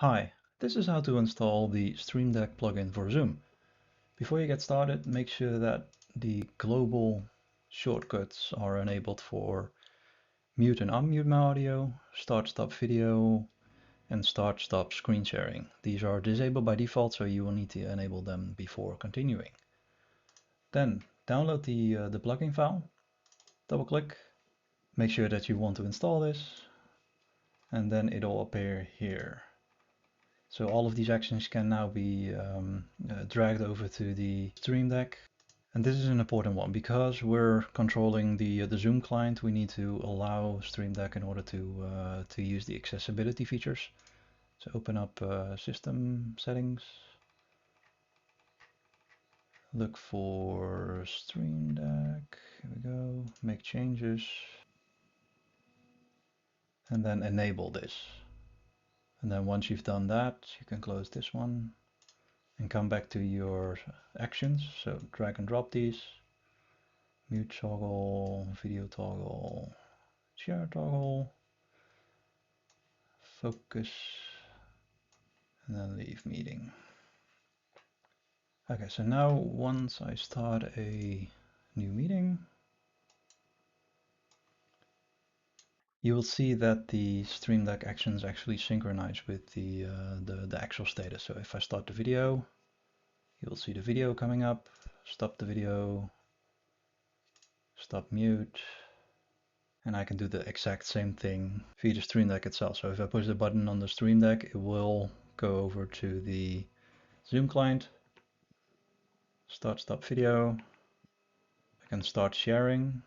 Hi, this is how to install the Stream Deck plugin for Zoom. Before you get started, make sure that the global shortcuts are enabled for mute and unmute my audio, start stop video, and start stop screen sharing. These are disabled by default, so you will need to enable them before continuing. Then download the plugin file, double click, make sure that you want to install this, and then it'll appear here. So all of these actions can now be dragged over to the Stream Deck. And this is an important one because we're controlling the Zoom client. We need to allow Stream Deck in order to use the accessibility features. So open up System Settings, look for Stream Deck. Here we go. Make changes, and then enable this. And then once you've done that, you can close this one and come back to your actions. So drag and drop these, mute toggle, video toggle, share toggle, focus, and then leave meeting. Okay, so now once I start a new meeting, you will see that the Stream Deck actions actually synchronize with the actual status. So if I start the video, you'll see the video coming up, stop the video, stop mute, and I can do the exact same thing via the Stream Deck itself. So if I push the button on the Stream Deck, it will go over to the Zoom client, start stop video. I can start sharing.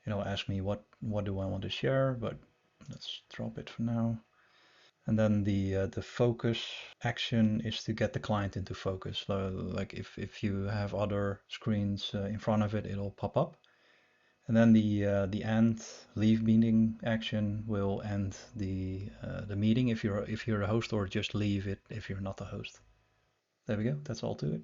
It'll ask me what do I want to share, but let's drop it for now. And then the focus action is to get the client into focus. Like if you have other screens in front of it, it'll pop up. And then the end leave meeting action will end the meeting if you're a host, or just leave it if you're not a host. There we go. That's all to it.